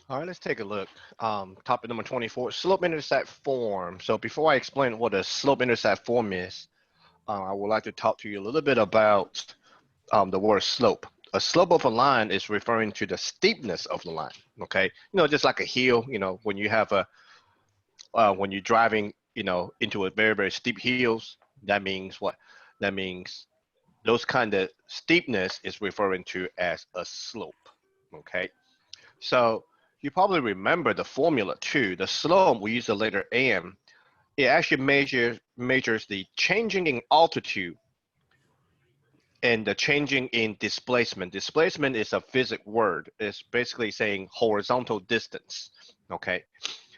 All right, let's take a look. Topic number 24, slope-intercept form. So before I explain what a slope-intercept form is, I would like to talk to you a little bit about the word slope. A slope of a line is referring to the steepness of the line. Okay, just like a hill. When you have when you're driving, into a very very steep hills, that means what? That means those kind of steepness is referring to as a slope. Okay, so you probably remember the formula too. The slope, we use the letter m. It actually measures the changing in altitude and the changing in displacement. Displacement is a physics word. It's basically saying horizontal distance. Okay,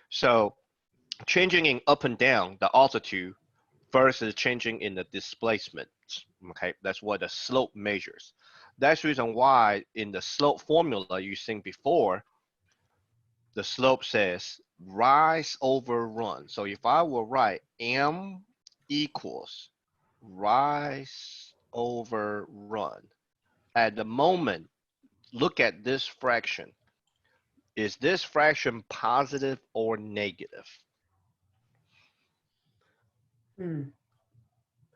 so changing in up and down the altitude versus changing in the displacement. Okay, that's what the slope measures. That's the reason why in the slope formula you seen before, the slope says rise over run. So if I were write m equals rise over run, at the moment, look at this fraction. Is this fraction positive or negative?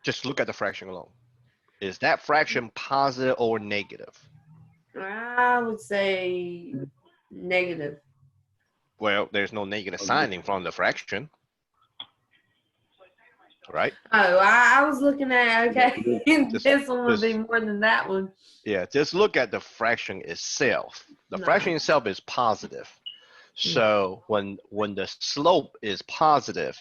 Just look at the fraction alone. Is that fraction positive or negative? I would say negative. Well, there's no negative sign in front of the fraction, right? Oh, I was looking at, okay, Just, this one would be just more than that one. yeah, just look at the fraction itself. The No. fraction itself is positive. So when the slope is positive,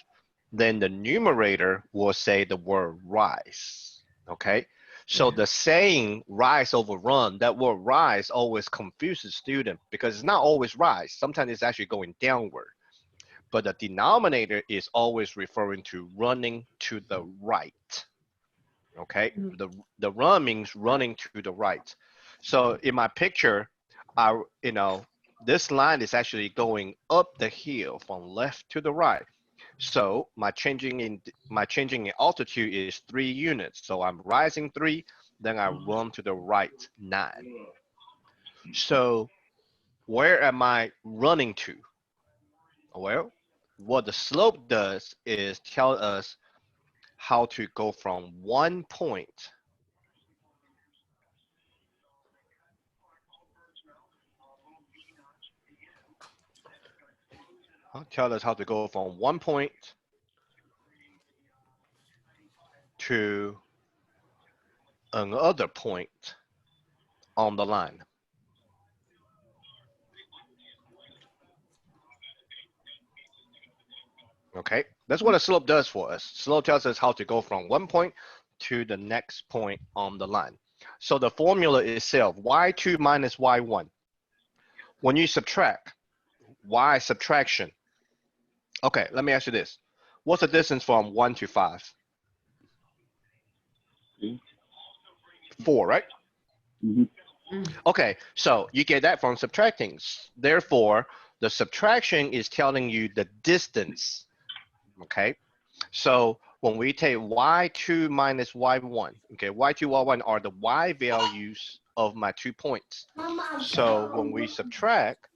then the numerator will say the word rise. Okay. So the saying rise over run, that word rise always confuses students because it's not always rise. Sometimes it's actually going downward. But the denominator is always referring to running to the right. Okay. The run means running to the right. So in my picture, this line is actually going up the hill from left to the right. So my changing in altitude is 3 units. So I'm rising 3, then I run to the right 9. So where am I running to? Well, what the slope does is tell us how to go from one point tell us how to go from one point to another point on the line. Okay, that's what a slope does for us. Slope tells us how to go from one point to the next point on the line. So the formula itself, y2 minus y1. When you subtract, y subtraction. Okay, let me ask you this. What's the distance from 1 to 5? 4, right? Okay, so you get that from subtracting. Therefore, the subtraction is telling you the distance. Okay, so when we take y2 minus y1, okay, y2, y1 are the y values of my 2 points. So when we subtract,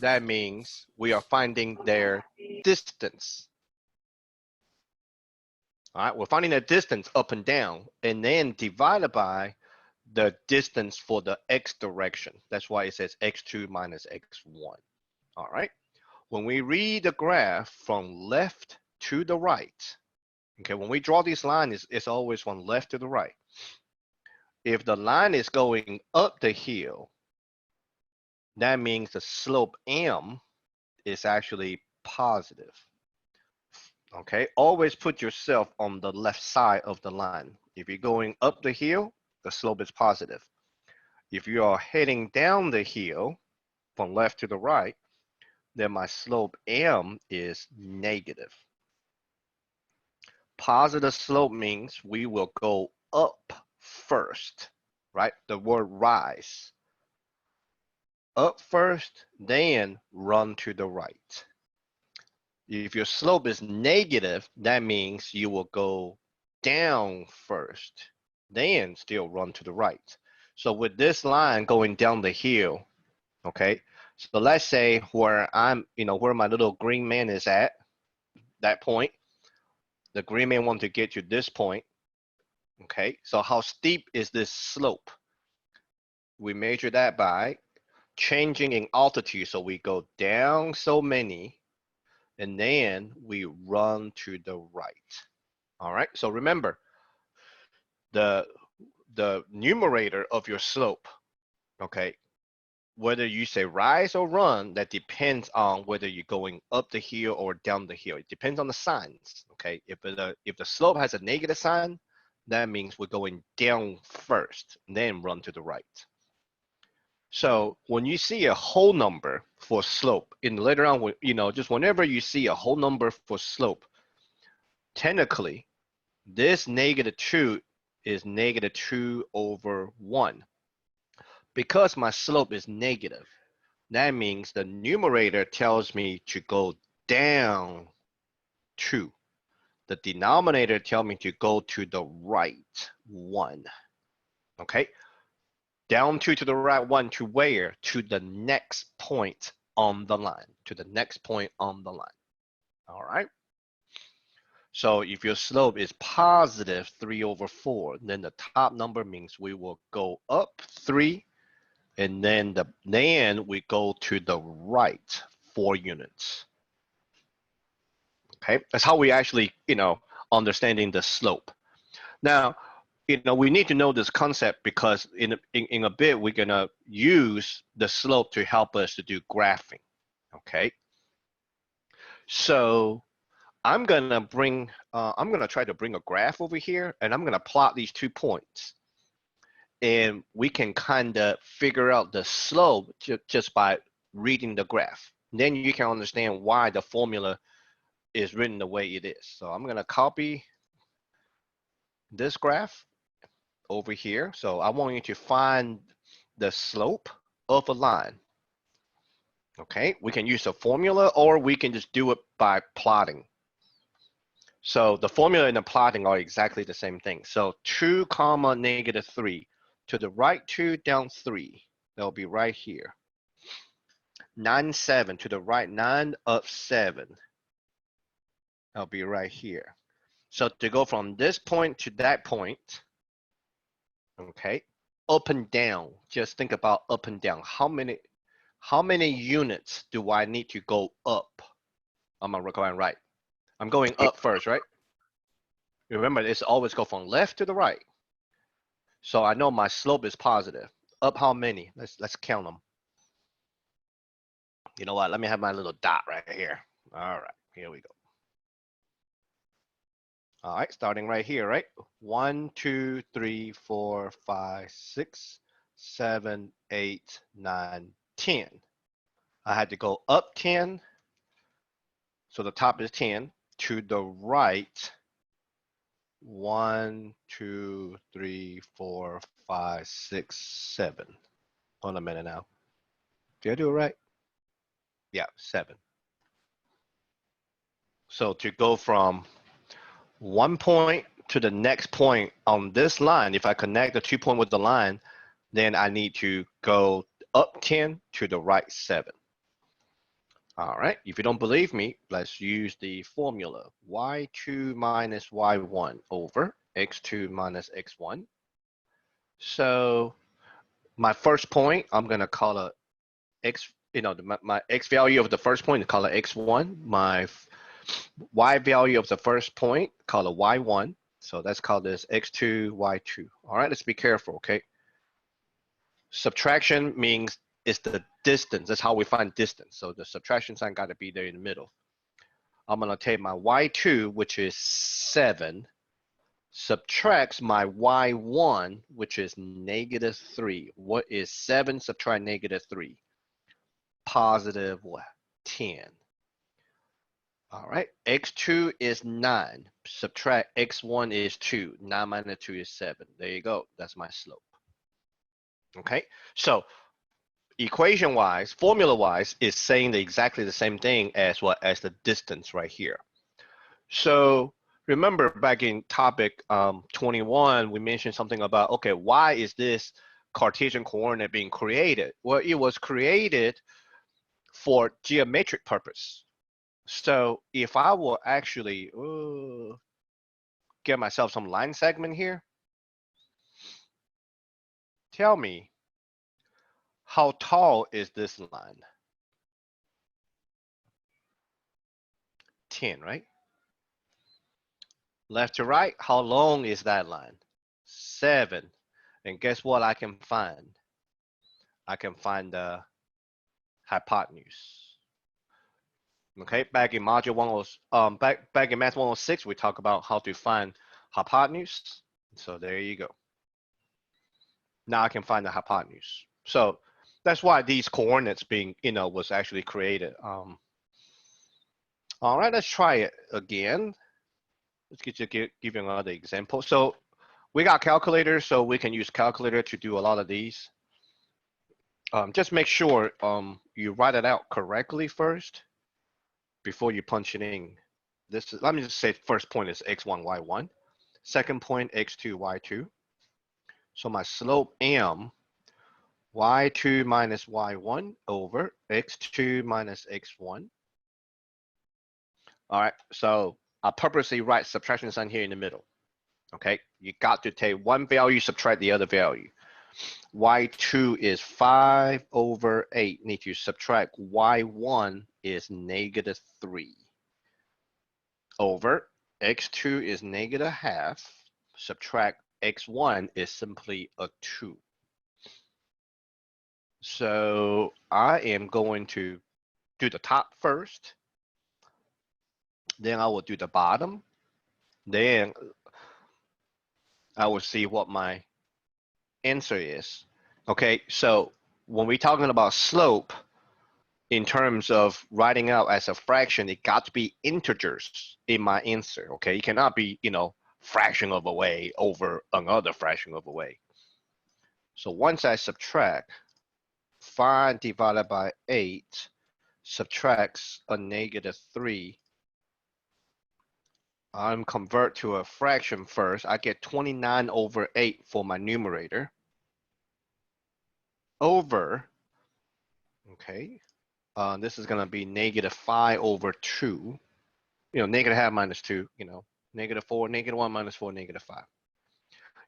that means we are finding their distance. All right, we're finding the distance up and down, and then divided by the distance for the x direction. That's why it says x2 minus x1. All right, when we read the graph from left to the right, okay, when we draw this line, it's always from left to the right. If the line is going up the hill, that means the slope m is actually positive. Okay, always put yourself on the left side of the line. If you're going up the hill, the slope is positive. If you are heading down the hill from left to the right, then my slope m is negative. Positive slope means we will go up first, right? The word rise. Up first, then run to the right. If your slope is negative, that means you will go down first, then still run to the right. So with this line going down the hill, okay, So let's say where I'm, where my little green man is at, that point, the green man wants to get to this point. Okay, so how steep is this slope? We measure that by changing in altitude. So we go down so many, and then we run to the right. All right, so remember, the numerator of your slope, okay, whether you say rise or run, that depends on whether you're going up the hill or down the hill. It depends on the signs, okay? If the slope has a negative sign, that means we're going down first, then run to the right. So when you see a whole number for slope, in later on, just whenever you see a whole number for slope, technically, this -2 is -2/1. Because my slope is negative, that means the numerator tells me to go down 2. The denominator tells me to go to the right 1. Okay? Down 2 to the right 1 to where? To the next point on the line. To the next point on the line. All right? So if your slope is positive 3/4, then the top number means we will go up 3, and then we go to the right 4 units. Okay, that's how we actually, understanding the slope. Now, we need to know this concept because in a bit we're gonna use the slope to help us to do graphing. Okay, so I'm gonna try to bring a graph over here, and I'm gonna plot these 2 points, and we can kind of figure out the slope just by reading the graph. Then you can understand why the formula is written the way it is. So I'm going to copy this graph over here. So I want you to find the slope of a line. Okay, we can use a formula or we can just do it by plotting. So the formula and the plotting are exactly the same thing. So 2, -3. To the right 2, down 3. That'll be right here. 9, 7. To the right 9, up 7. That'll be right here. So to go from this point to that point, okay, up and down, just think about up and down. How many units do I need to go up? I'm going right. I'm going up first, right? Remember, it's always go from left to the right. So I know my slope is positive. Up how many? Let's count them. You know what? Let me have my little dot right here. All right, here we go. All right, starting right here, right? 1, 2, 3, 4, 5, 6, 7, 8, 9, 10. I had to go up 10. So the top is 10. To the right, 1, 2, 3, 4, 5, 6, 7. Hold on a minute now. Did I do it right? Yeah, 7. So to go from one point to the next point on this line, if I connect the 2 point with the line, then I need to go up 10 to the right 7. All right, if you don't believe me, let's use the formula. Y2 minus Y1 over X2 minus X1. So my first point, I'm gonna call it X, my X value of the first point, call it X1. My Y value of the first point, call it Y1. So let's call this X2, Y2. All right, let's be careful, okay? Subtraction means it's the distance. That's how we find distance. So the subtraction sign got to be there in the middle. I'm going to take my Y2, which is 7, subtracts my Y1, which is -3. What is 7 subtract -3? Positive what? 10. All right, X2 is 9. Subtract X1 is 2. 9 minus 2 is 7. There you go. That's my slope. Okay, so equation-wise, formula-wise, is saying exactly the same thing as the distance right here. So remember back in topic 21, we mentioned something about, okay, why is this Cartesian coordinate being created? Well, it was created for geometric purpose. So if I will actually get myself some line segment here, tell me how tall is this line? 10, right? Left to right, how long is that line? 7. And guess what I can find? I can find the hypotenuse. Okay, back in module 10, back in math 106, we talk about how to find hypotenuse. So there you go. Now I can find the hypotenuse. So that's why these coordinates being, was actually created. All right, let's try it again. Let's give you another example. So we got calculators, so we can use calculator to do a lot of these. Just make sure you write it out correctly first before you punch it in. Let me just say first point is x1, y1. Second point, x2, y2. So my slope m, y2 minus y1 over x2 minus x1. All right, so I purposely write subtraction sign here in the middle. Okay, you got to take one value, subtract the other value. Y2 is 5 over 8. Need to subtract y1 is negative 3 over x2 is negative half. Subtract x1 is simply a 2. So I am going to do the top first. Then I will do the bottom. Then I will see what my answer is. Okay, so when we're talking about slope, in terms of writing out as a fraction, it got to be integers in my answer. Okay, it cannot be, fraction of a way over another fraction of a way. So once I subtract 5 divided by 8 subtracts a negative 3, I'm convert to a fraction first. I get 29 over 8 for my numerator over, okay, this is gonna be negative 5 over 2, negative half minus 2, negative 4, negative 1 minus 4, negative 5.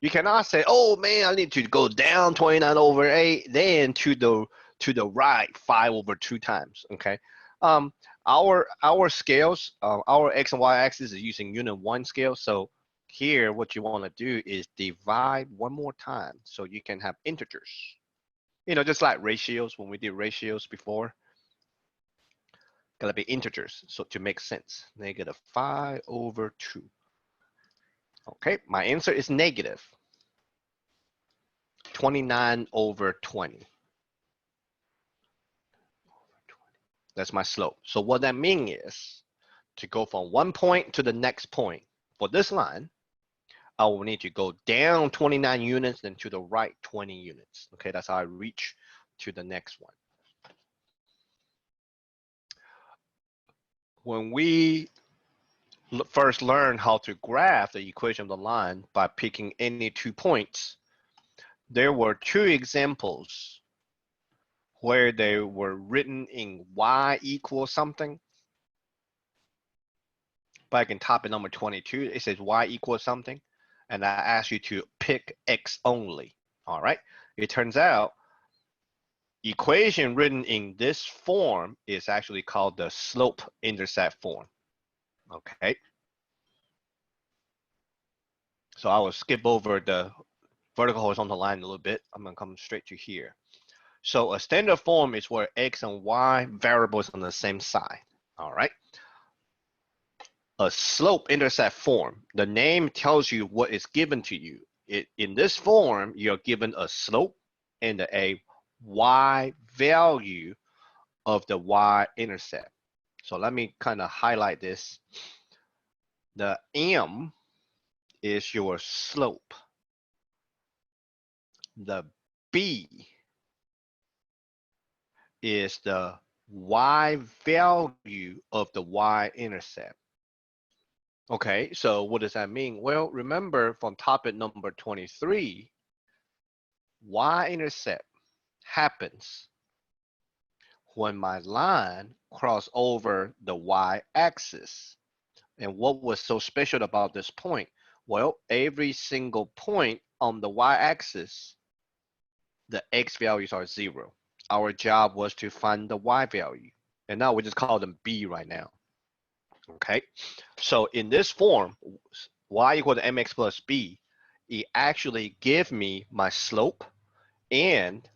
You cannot say, oh man, I need to go down 29 over 8, then to the right 5 over 2 times, okay? Our scales, our x and y axis is using unit 1 scale, so here what you want to do is divide one more time so you can have integers. Just like ratios, when we did ratios before, gotta be integers, so to make sense. Negative 5 over 2. Okay, my answer is negative 29 over 20. That's my slope. So what that means is, to go from one point to the next point, for this line, I will need to go down 29 units, then to the right 20 units. Okay, that's how I reach to the next one. When we first learn how to graph the equation of the line by picking any 2 points, there were 2 examples where they were written in y equals something. Back in topic number 22, it says y equals something, and I asked you to pick x only. All right, it turns out equation written in this form is actually called the slope-intercept form. Okay, so I will skip over the vertical horizontal line a little bit. I'm gonna come straight to here. So a standard form is where x and y variables on the same side. All right. A slope-intercept form, the name tells you what is given to you. In this form, you're given a slope and a y value of the y-intercept. So let me kind of highlight this. The m is your slope. The b is the y value of the y-intercept. Okay, so what does that mean? Well, remember from topic number 23, y-intercept happens when my line crossed over the y-axis. And what was so special about this point? Well, every single point on the y-axis, the x values are 0. Our job was to find the y value. And now we just call them b right now. Okay, so in this form, y equal to mx plus b, it actually gives me my slope and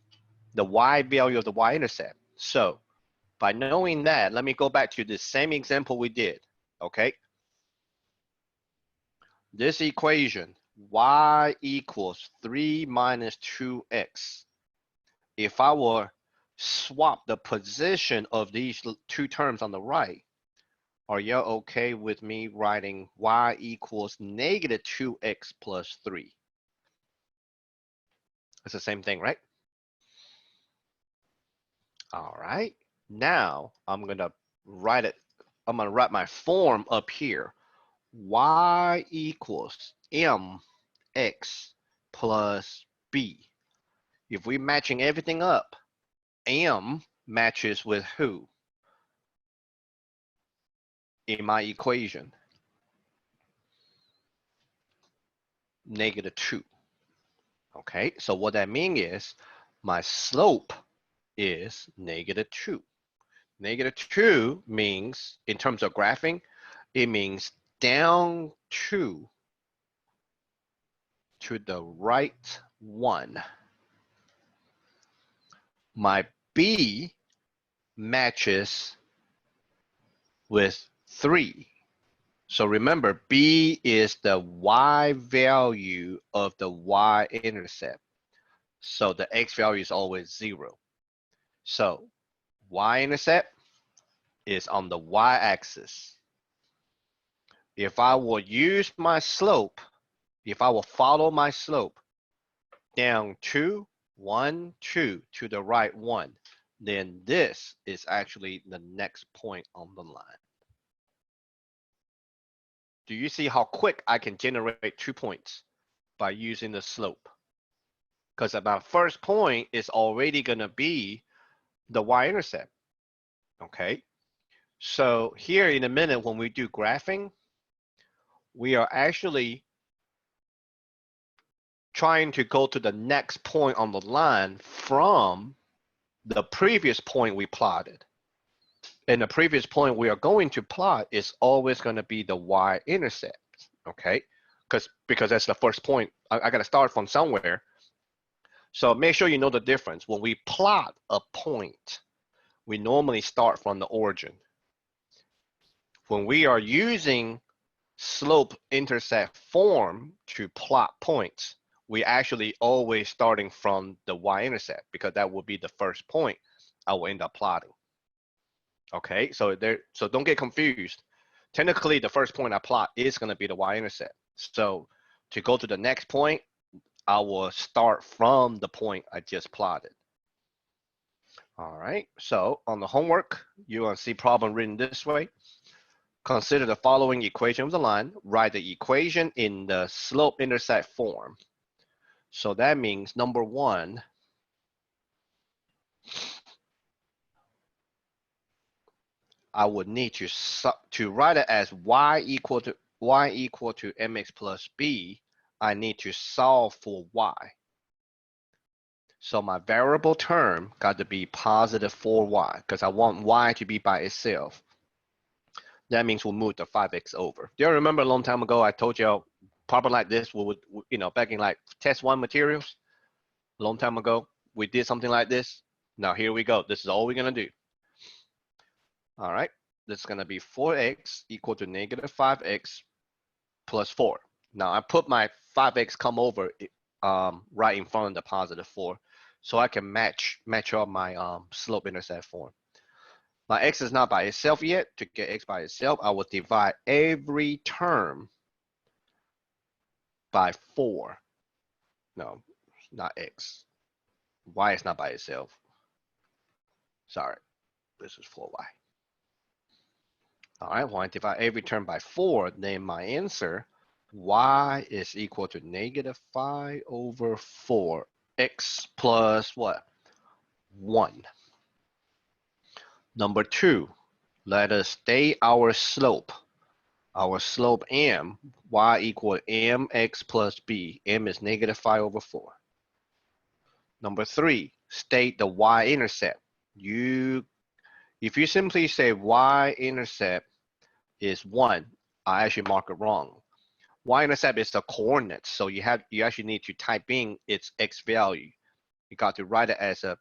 the y value of the y-intercept. So by knowing that, let me go back to the same example we did. Okay, this equation, y equals 3 minus 2x. If I were swap the position of these two terms on the right, are you okay with me writing y equals negative 2x plus 3? It's the same thing, right? All right. Now I'm gonna write it. I'm gonna write my form up here. Y equals mx plus b. If we're matching everything up, m matches with who in my equation? Negative 2. Okay, so what that means is my slope is negative 2. Negative 2 means, in terms of graphing, it means down 2 to the right 1. My b matches with 3. So remember, b is the y value of the y-intercept. So the x value is always 0. So y-intercept is on the y-axis. If I will use my slope, if I will follow my slope down 2, 1, 2 to the right 1, then this is actually the next point on the line. Do you see how quick I can generate 2 points by using the slope? Because my first point is already going to be the y-intercept. Okay, so here in a minute when we do graphing, we are actually trying to go to the next point on the line from the previous point we plotted. And the previous point we are going to plot is always going to be the y-intercept, okay? Because that's the first point. I got to start from somewhere. So make sure you know the difference. When we plot a point, we normally start from the origin. When we are using slope-intercept form to plot points, we actually always starting from the y-intercept because that will be the first point I will end up plotting. Okay, so don't get confused. Technically, the first point I plot is going to be the y-intercept. So to go to the next point, I will start from the point I just plotted. All right, so on the homework, you're going to see problem written this way. Consider the following equation of the line. Write the equation in the slope-intercept form. So that means number 1, I would need to write it as y equal to mx plus b. I need to solve for y. So my variable term got to be positive 4y because I want y to be by itself. That means we'll move the 5x over. Do you remember a long time ago I told you problem like this, we would, you know, back in like test 1 materials, a long time ago, we did something like this. Now here we go. This is all we're going to do. All right. This is going to be 4x equal to negative 5x plus 4. Now I put my 5x come over right in front of the positive 4 so I can match up my slope-intercept form. My x is not by itself yet. To get x by itself, I will divide every term by 4. No, not x. Y is not by itself. Sorry, this is 4y. All right, when I divide every term by 4, then my answer, y is equal to negative 5 over 4. X plus what? 1. Number 2, let us state our slope. Our slope m, y equal mx plus b. M is negative 5 over 4. Number 3, state the y-intercept. If you simply say y-intercept is 1, I actually mark it wrong. Y-intercept is the coordinates, so you actually need to type in its x value. You got to write it as a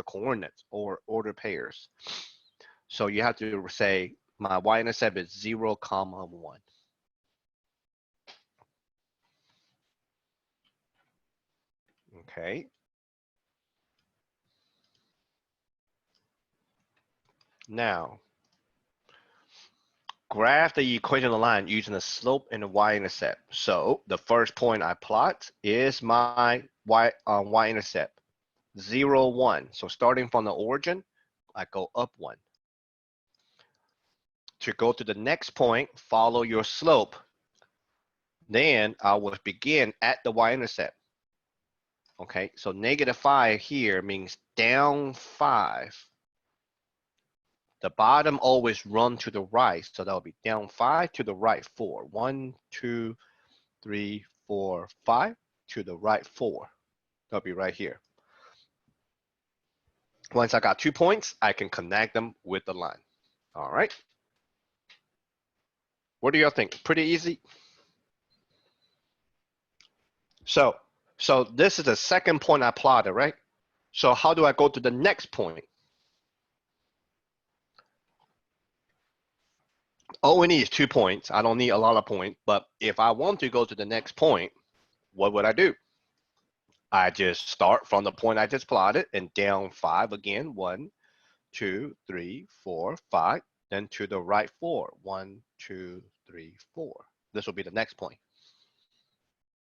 coordinates or order pairs. So you have to say my y-intercept is 0, 1. Okay. Now, graph the equation of the line using the slope and the y-intercept. So the first point I plot is my y-intercept, 0, 1. So starting from the origin, I go up 1. To go to the next point, follow your slope. Then I will begin at the y-intercept. Okay, so negative 5 here means down 5. The bottom always run to the right, so that'll be down 5 to the right 4. 1, 2, 3, 4, 5 to the right 4. That'll be right here. Once I got 2 points, I can connect them with the line. All right. What do y'all think? Pretty easy. So this is the second point I plotted, right? So how do I go to the next point? All we need is 2 points. I don't need a lot of points, but if I want to go to the next point, what would I do? I just start from the point I just plotted and down 5 again. 1, 2, 3, 4, 5. Then to the right 4. 1, 2, 3, 4. This will be the next point.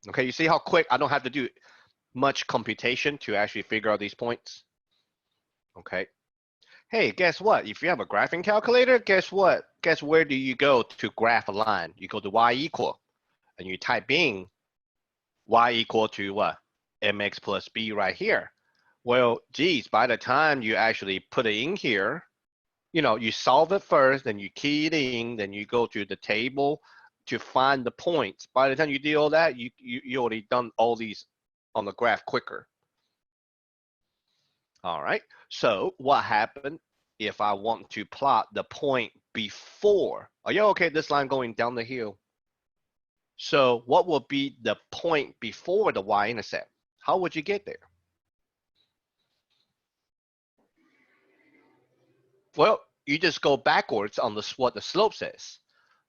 Okay, you see how quick? I don't have to do much computation to actually figure out these points. Okay. Hey, guess what? If you have a graphing calculator, guess what? Guess where do you go to graph a line? You go to y equal, and you type in y equal to what? mx plus b right here. Well, geez, by the time you actually put it in here, you solve it first, then you key it in, then you go to the table to find the points. By the time you do all that, you already done all these on the graph quicker. All right, so what happened if I want to plot the point before? Are you okay this line going down the hill? So what will be the point before the y-intercept? How would you get there? Well, you just go backwards on what the slope says.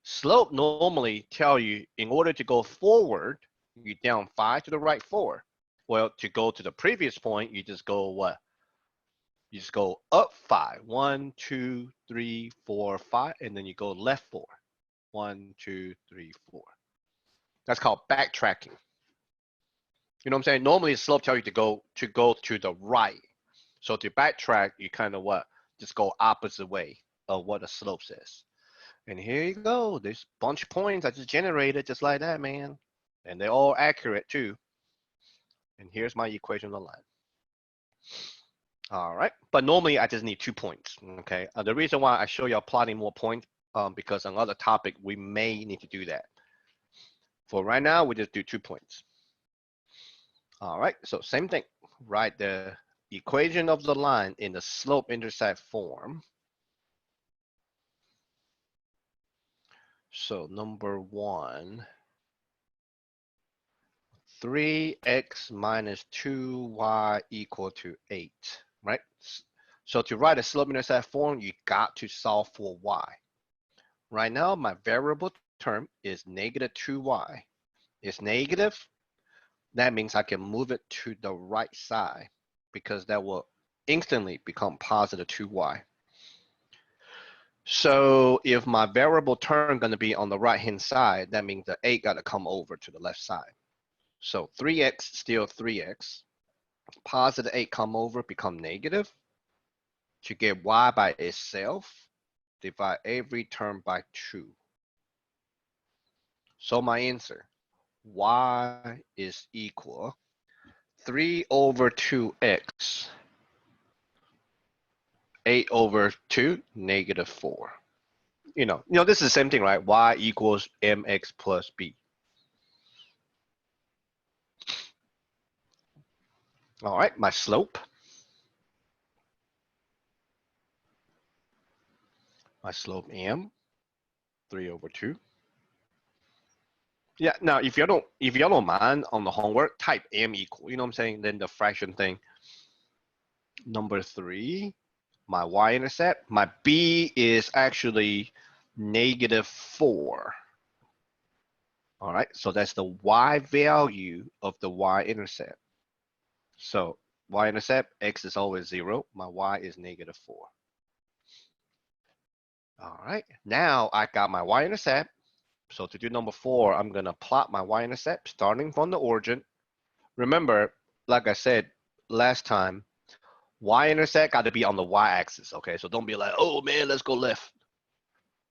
Slope normally tell you in order to go forward, you down 5 to the right 4. Well, to go to the previous point, you just go what? You just go up 5. 1, 2, 3, 4, 5, and then you go left 4. 1, 2, 3, 4. That's called backtracking. You know what I'm saying? Normally, the slope tells you to go to the right. So to backtrack, you kind of what? Just go opposite way of what the slope says. And here you go. There's a bunch of points I just generated just like that, man. And they're all accurate too. And here's my equation of the line. All right, but normally I just need 2 points, okay? The reason why I show y'all plotting more points, because on other topic, we may need to do that. For right now, we just do 2 points. All right, so same thing. Write the equation of the line in the slope-intercept form. So number 1, 3x minus 2y equal to 8, right? So to write a slope-intercept form, you got to solve for y. Right now, my variable term is negative 2y. It's negative. That means I can move it to the right side because that will instantly become positive 2y. So if my variable term going to be on the right-hand side, that means the 8 got to come over to the left side. So 3x still 3x. Positive 8 come over, become negative. To get y by itself, divide every term by 2. So my answer, y is equal 3 over 2x 8 over 2, negative 4. This is the same thing, right? Y equals mx plus b. All right, my slope. My slope m, 3 over 2. Yeah, now if y'all don't mind on the homework, type m equal, you know what I'm saying? Then the fraction thing. Number 3, my y-intercept. My b is actually negative 4. All right, so that's the y value of the y-intercept. So y-intercept, x is always 0. My y is negative 4. All right, now I got my y-intercept. So to do number 4, I'm going to plot my y-intercept starting from the origin. Remember, like I said last time, y-intercept got to be on the y-axis, okay? So don't be like, oh man, let's go left.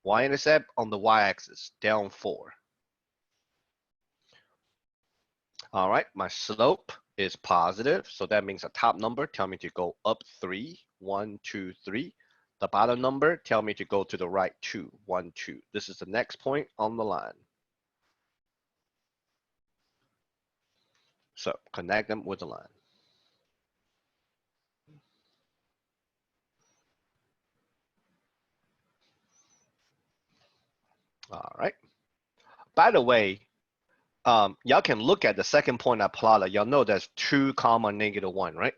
Y-intercept on the y-axis, down 4. All right, my slope is positive, so that means the top number tell me to go up 3, 1, 2, 3. The bottom number tell me to go to the right 2, 1, 2. This is the next point on the line. So connect them with the line. All right. By the way, y'all can look at the second point I plotted. Y'all know that's 2 comma negative 1, right?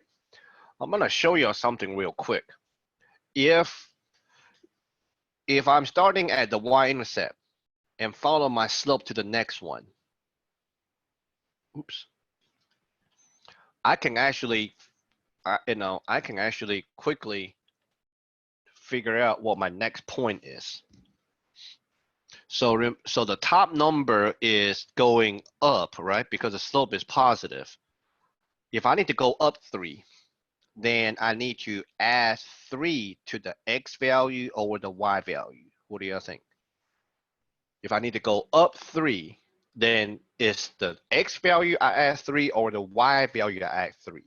I'm gonna show you something real quick. If I'm starting at the y-intercept and follow my slope to the next one, oops, I can actually, I can actually quickly figure out what my next point is. So the top number is going up, right? Because the slope is positive. If I need to go up 3, then I need to add 3 to the x value over the y value. What do you think? If I need to go up 3, then it's the x value I add 3 or the y value I add 3?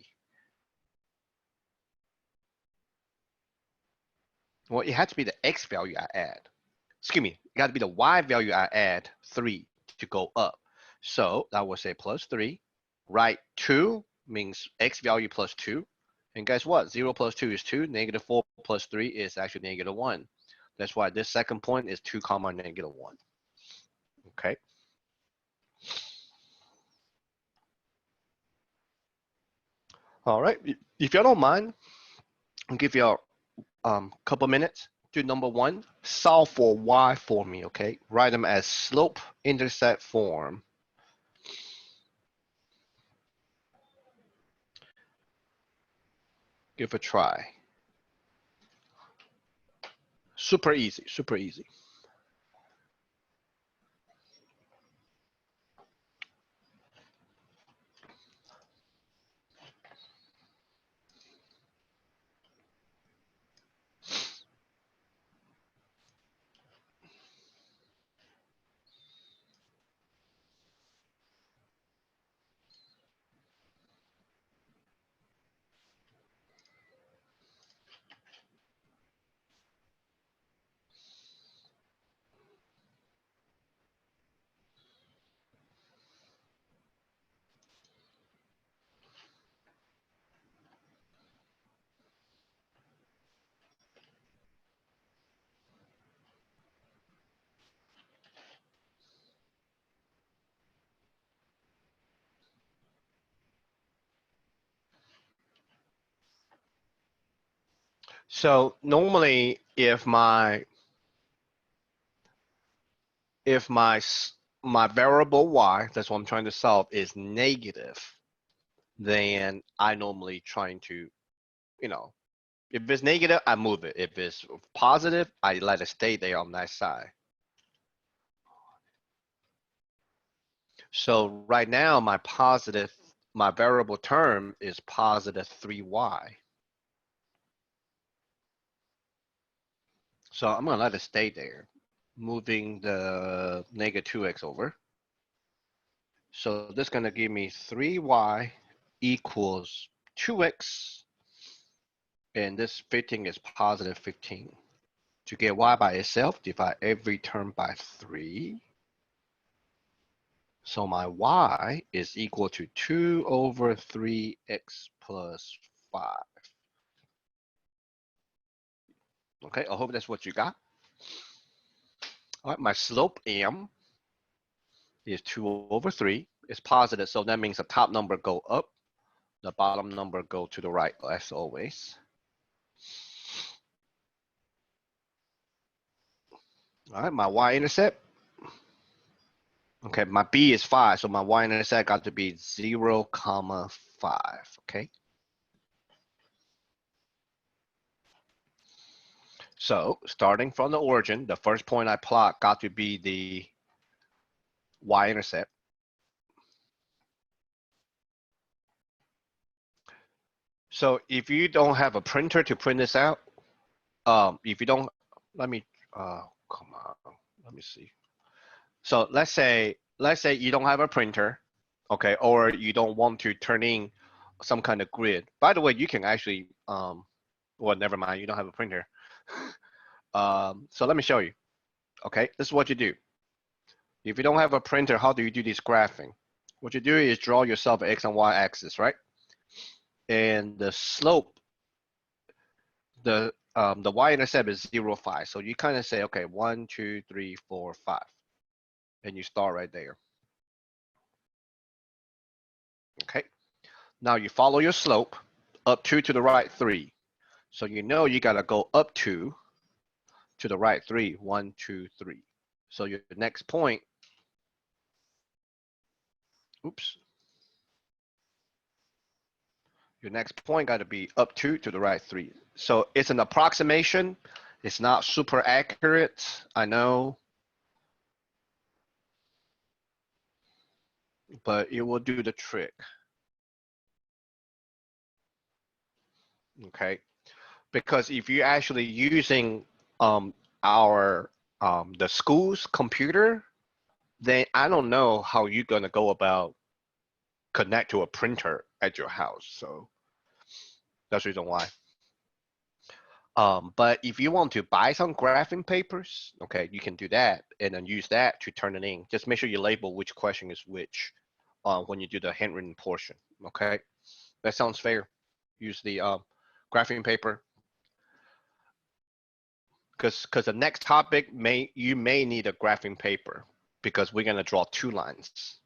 Well, it has to be the x value I add. Excuse me, it got to be the y value I add 3 to go up. So I will say plus 3. Right 2 means x value plus 2. And guess what? 0 plus 2 is 2. Negative 4 plus 3 is actually negative 1. That's why this second point is 2 comma negative 1. Okay. All right. If y'all don't mind, I'll give you a couple minutes. Do number 1. Solve for y for me, okay? Write them as slope intercept form. Give a try. Super easy, super easy. So normally if my variable y, that's what I'm trying to solve, is negative, then I normally trying to, if it's negative, I move it. If it's positive, I let it stay there on that side. So right now my variable term is positive 3y. So I'm gonna let it stay there, moving the negative 2x over. So this is gonna give me 3y equals 2x, and this 15 is positive 15. To get y by itself, divide every term by 3. So my y is equal to 2 over 3x plus 5. Okay, I hope that's what you got. All right, my slope m is 2 over 3. It's positive, so that means the top number go up, the bottom number go to the right, as always. All right, my y-intercept. Okay, my b is 5, so my y-intercept got to be 0, comma 5, okay? So starting from the origin, the first point I plot got to be the y-intercept. So if you don't have a printer to print this out, if you don't, let me, come on, let me see. So let's say you don't have a printer, okay, or you don't want to turn in some kind of grid. By the way, you can actually, well, never mind, you don't have a printer. So let me show you. Okay, this is what you do. If you don't have a printer, how do you do this graphing? What you do is draw yourself an x and y axis, right? And the slope, the y-intercept is 0, 5. So you kind of say, okay, 1, 2, 3, 4, 5, and you start right there. Okay. Now you follow your slope up 2 to the right 3. So you know you gotta go up 2 to the right 3. 1, 2, 3. So your next point, oops. Your next point got to be up 2 to the right 3. So it's an approximation. It's not super accurate, I know, but it will do the trick. Okay, because if you're actually using the school's computer, then I don't know how you're gonna go about connect to a printer at your house. So that's the reason why. But if you want to buy some graphing papers, okay, you can do that and then use that to turn it in. Just make sure you label which question is which when you do the handwritten portion, okay? That sounds fair. Use the graphing paper. Because the next topic, you may need a graphing paper because we're gonna draw 2 lines.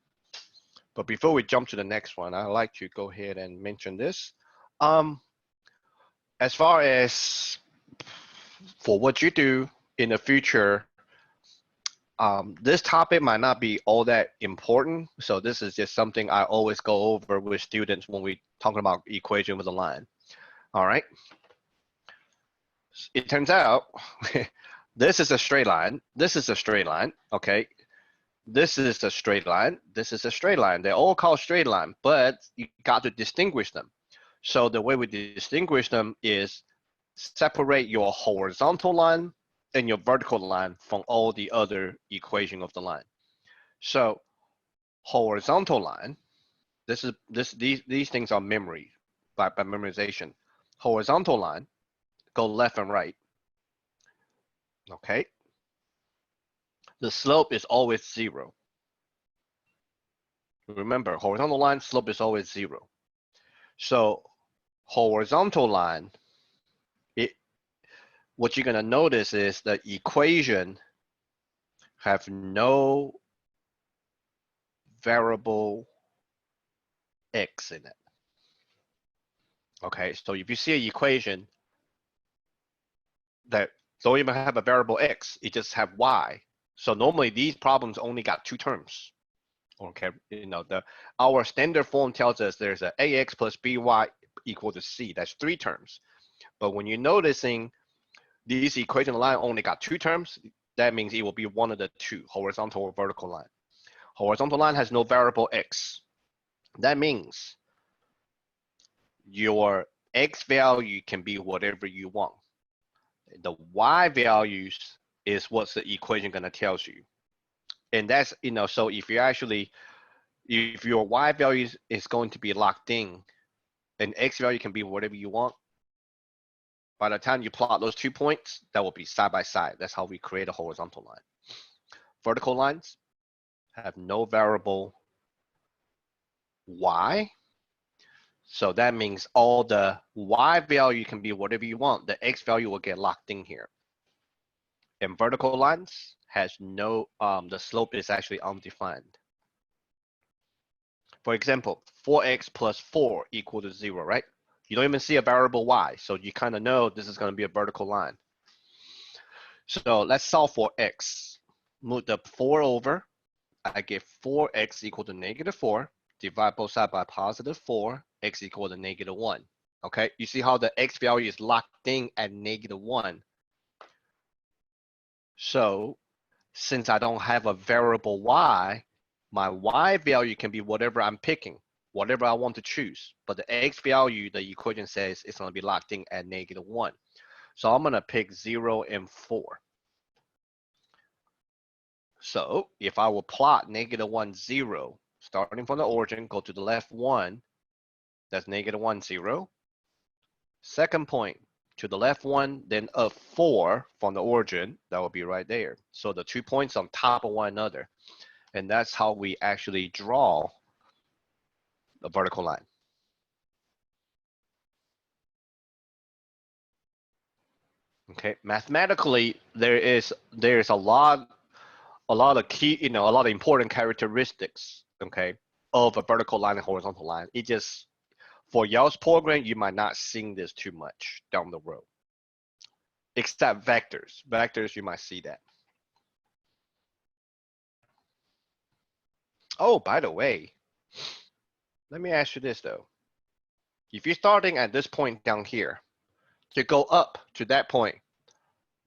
But before we jump to the next one, I'd like to go ahead and mention this. As far as for what you do in the future, this topic might not be all that important. So this is just something I always go over with students when we talking about equation with a line. All right. It turns out this is a straight line. This is a straight line. Okay. This is a straight line. This is a straight line. They're all called straight line, but you got to distinguish them. So the way we distinguish them is separate your horizontal line and your vertical line from all the other equation of the line. So horizontal line, these things are memory by memorization. Horizontal line, go left and right. Okay. The slope is always 0. Remember, horizontal line slope is always 0. So horizontal line, what you're gonna notice is the equation have no variable x in it. Okay, so if you see an equation that don't even have a variable x, it just have y. So normally these problems only got 2 terms. Okay, you know, our standard form tells us there's a ax plus by equal to c. That's 3 terms. But when you're noticing these equation line only got 2 terms, that means it will be one of the 2, horizontal or vertical line. Horizontal line has no variable x. That means your x value can be whatever you want. The y values is what the equation gonna tells you. And that's, you know, so if your y value is going to be locked in, and x value can be whatever you want, By the time you plot those 2 points, that will be side by side. That's how we create a horizontal line. Vertical lines have no variable y. So that means all the y value can be whatever you want. The x value will get locked in here. And vertical lines has no, the slope is actually undefined. For example, 4x plus 4 equal to 0, right? You don't even see a variable y, so you kind of know this is going to be a vertical line. So let's solve for x. Move the 4 over. I get 4x equal to -4. Divide both sides by +4. X equal to -1. Okay, you see how the x value is locked in at -1. So since I don't have a variable y, my y value can be whatever I'm picking, whatever I want to choose. But the x value, the equation says it's going to be locked in at -1. So I'm going to pick 0 and 4. So if I will plot -1, 0, starting from the origin, go to the left 1, that's -1, 0. Second point, to the left 1, then up 4 from the origin, that will be right there. So the 2 points on top of one another. And that's how we actually draw the vertical line. Okay, mathematically, there's a lot of key, a lot of important characteristics, okay, of a vertical line and horizontal line. It just, for y'all's program, you might not see this too much down the road. Except vectors. Vectors, you might see that. Oh, by the way, let me ask you this though. If you're starting at this point down here, to go up to that point,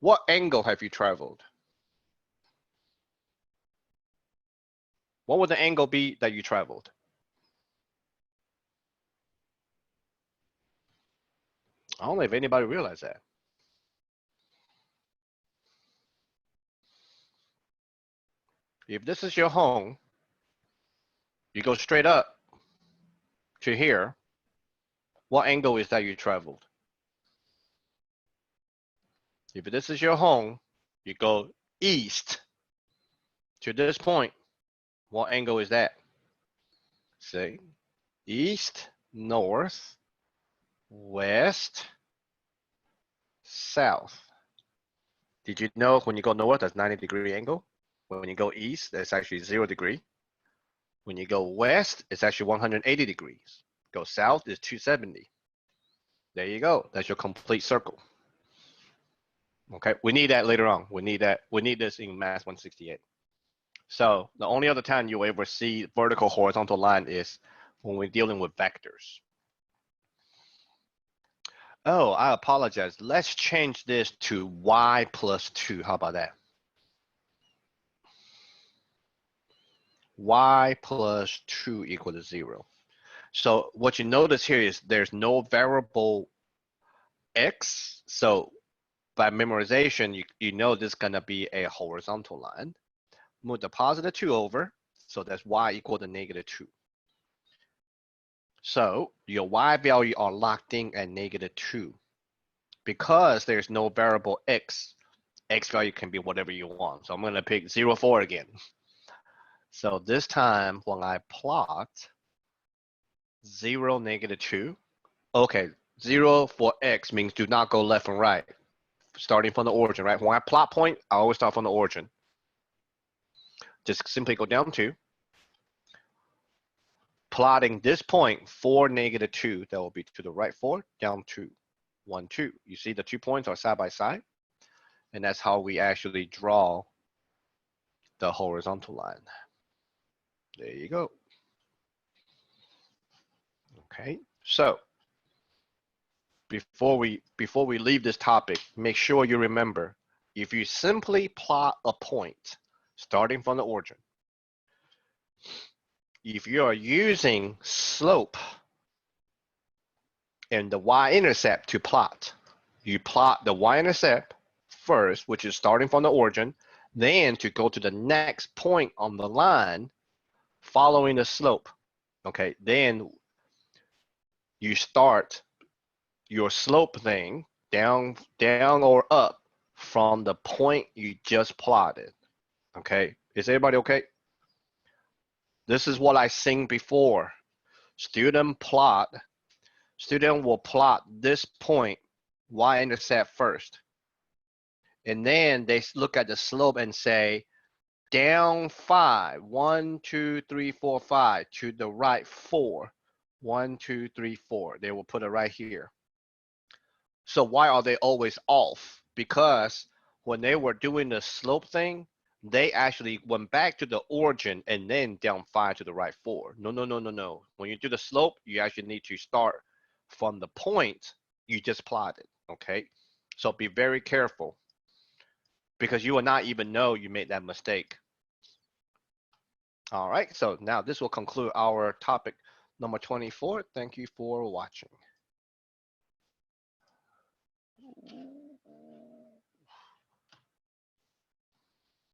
what angle have you traveled? What would the angle be that you traveled? I don't know if anybody realized that. If this is your home, you go straight up to here, what angle is that you traveled? If this is your home, you go east to this point, what angle is that? See, east, north, west, south. Did you know when you go north, that's 90-degree angle? When you go east, that's actually 0 degree. When you go west, it's actually 180 degrees. Go south is 270. There you go. That's your complete circle. Okay, we need that later on. We need that. We need this in Math 168. So the only other time you'll ever see vertical horizontal line is when we're dealing with vectors. Oh, I apologize. Let's change this to y plus 2. How about that? Y plus 2 equal to 0. So what you notice here is there's no variable x. So by memorization, you know this is going to be a horizontal line. Move the +2 over. So that's y equal to -2. So your y value are locked in at -2. Because there's no variable x, x value can be whatever you want. So I'm going to pick 0, 4 again. So this time when I plot 0, -2, okay, 0 for x means do not go left and right, starting from the origin, right? When I plot point, I always start from the origin. Just simply go down to plotting this point for -2, that will be to the right 4, down to 1, 2. You see the 2 points are side by side, and that's how we actually draw the horizontal line. There you go. Okay, so before we leave this topic, make sure you remember, if you simply plot a point starting from the origin, if you are using slope and the y-intercept to plot, you plot the y-intercept first, which is starting from the origin, then to go to the next point on the line following the slope. Okay, then you start your slope thing, down or up from the point you just plotted. Okay, is everybody okay? This is what I seen before. Student will plot this point y-intercept first, and then they look at the slope and say down 5, 1, 2, 3, 4, 5, to the right 4, 1, 2, 3, 4. They will put it right here. So why are they always off? Because when they were doing the slope thing, they actually went back to the origin and then down 5 to the right 4. No, no, no, no, no. When you do the slope, you actually need to start from the point you just plotted, okay? So be very careful because you will not even know you made that mistake. All right, so now this will conclude our topic number 24. Thank you for watching.